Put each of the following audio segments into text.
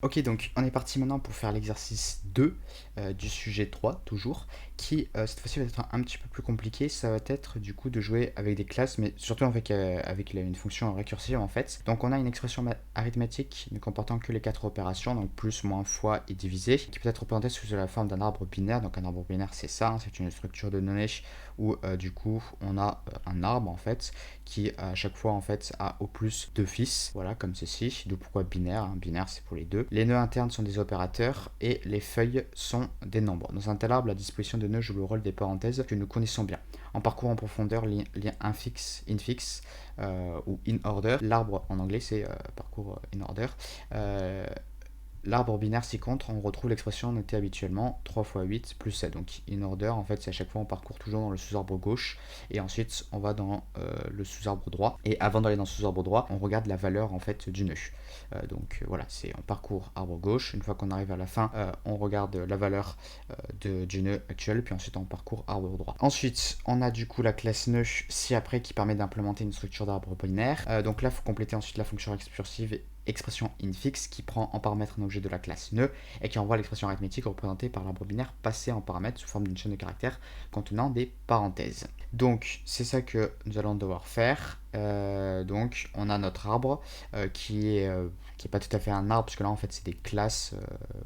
Ok, donc on est parti maintenant pour faire l'exercice 2 du sujet 3, toujours, qui cette fois-ci va être un petit peu plus compliqué. Ça va être du coup de jouer avec des classes, mais surtout avec une fonction récursive en fait. Donc on a une expression arithmétique ne comportant que les quatre opérations, donc plus, moins, fois et diviser, qui peut être représentée sous la forme d'un arbre binaire. Donc un arbre binaire c'est ça, hein, c'est une structure de données où du coup on a un arbre en fait qui à chaque fois en fait a au plus deux fils, voilà comme ceci. D'où pourquoi binaire, hein. Binaire c'est pour les deux. Les nœuds internes sont des opérateurs et les feuilles sont des nombres. Dans un tel arbre, la disposition de nœuds joue le rôle des parenthèses que nous connaissons bien. En parcours en profondeur, lien infixe ou in order. L'arbre en anglais c'est parcours in order. Euh, L'arbre binaire s'y contre, on retrouve l'expression notée habituellement 3 fois 8 plus 7. Donc in order, en fait, c'est à chaque fois on parcourt toujours dans le sous-arbre gauche et ensuite on va dans le sous-arbre droit. Et avant d'aller dans le sous-arbre droit, on regarde la valeur en fait du nœud. Voilà, c'est on parcourt arbre gauche. Une fois qu'on arrive à la fin, on regarde la valeur du nœud actuel, puis ensuite on parcourt arbre droit. Ensuite, on a du coup la classe nœud ci après qui permet d'implémenter une structure d'arbre binaire. Donc là, il faut compléter ensuite la fonction récursive expression infixe qui prend en paramètre un objet de la classe nœud et qui envoie l'expression arithmétique représentée par l'arbre binaire passé en paramètre sous forme d'une chaîne de caractères contenant des parenthèses. Donc c'est ça que nous allons devoir faire. Donc on a notre arbre qui est pas tout à fait un arbre parce que là en fait c'est des classes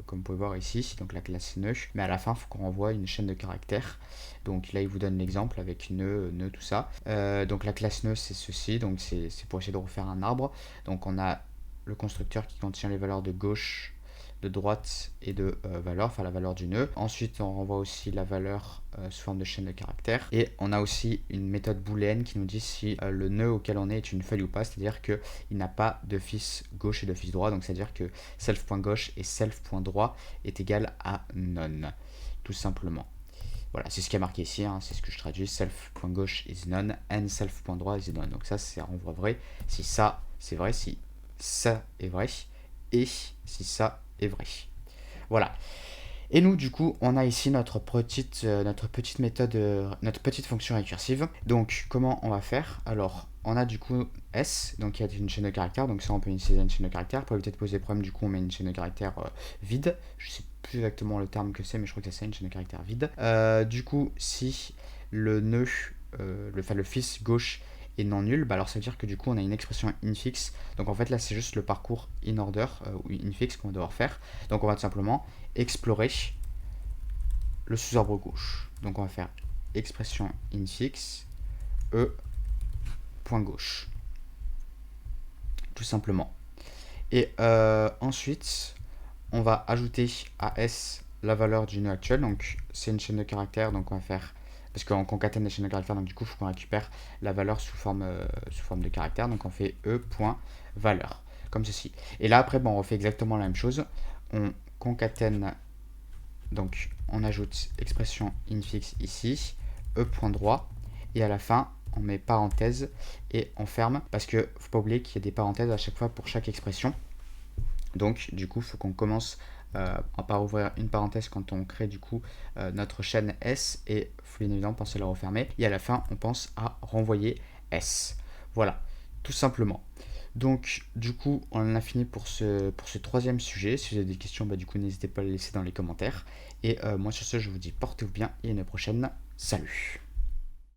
comme vous pouvez voir ici, donc la classe nœud, mais à la fin il faut qu'on renvoie une chaîne de caractères. Donc là il vous donne l'exemple avec nœud, tout ça. Donc la classe nœud c'est ceci, donc c'est pour essayer de refaire un arbre. Donc on a le constructeur qui contient les valeurs de gauche, de droite et de valeur, enfin la valeur du nœud. Ensuite, on renvoie aussi la valeur sous forme de chaîne de caractères. Et on a aussi une méthode booléenne qui nous dit si le nœud auquel on est une feuille ou pas, c'est-à-dire qu'il n'a pas de fils gauche et de fils droit. Donc c'est-à-dire que self.gauche et self.droit est égal à none, tout simplement. Voilà, c'est ce qui est marqué ici, hein, c'est ce que je traduis, self.gauche is none and self.droit is none. Donc ça renvoie vrai si ça c'est vrai, si ça est vrai et si ça est vrai. Voilà. Et nous, du coup, on a ici notre petite méthode, notre petite fonction récursive. Donc, comment on va faire? Alors, on a du coup S, donc il y a une chaîne de caractères, donc ça on peut utiliser une chaîne de caractères. Pour éviter de poser problème, du coup on met une chaîne de caractères vide. Je sais plus exactement le terme que c'est, mais je crois que c'est ça, une chaîne de caractères vide. Du coup, si le nœud, le fils gauche est non nul, bah alors ça veut dire que du coup on a une expression infixe. Donc en fait là c'est juste le parcours in order ou infixe qu'on va devoir faire. Donc on va tout simplement explorer le sous-arbre gauche. Donc on va faire expression infixe e point gauche, tout simplement. Et ensuite, on va ajouter à S la valeur du nœud actuel. Donc c'est une chaîne de caractères, donc on va faire parce qu'on concatène les chaînes de caractères, donc du coup il faut qu'on récupère la valeur sous forme de caractère. Donc on fait e point valeur comme ceci. Et là après, bon, on refait exactement la même chose. On concatène, donc on ajoute expression infixe ici, e point droit, et à la fin on met parenthèse et on ferme parce que faut pas oublier qu'il y a des parenthèses à chaque fois pour chaque expression. Donc du coup il faut qu'on commence par ouvrir une parenthèse quand on crée du coup notre chaîne S et il faut bien évidemment penser à la refermer et à la fin on pense à renvoyer S. Voilà, tout simplement. Donc du coup on en a fini pour ce troisième sujet. Si vous avez des questions, bah, du coup n'hésitez pas à les laisser dans les commentaires. Et moi sur ce je vous dis portez-vous bien et à une prochaine. Salut.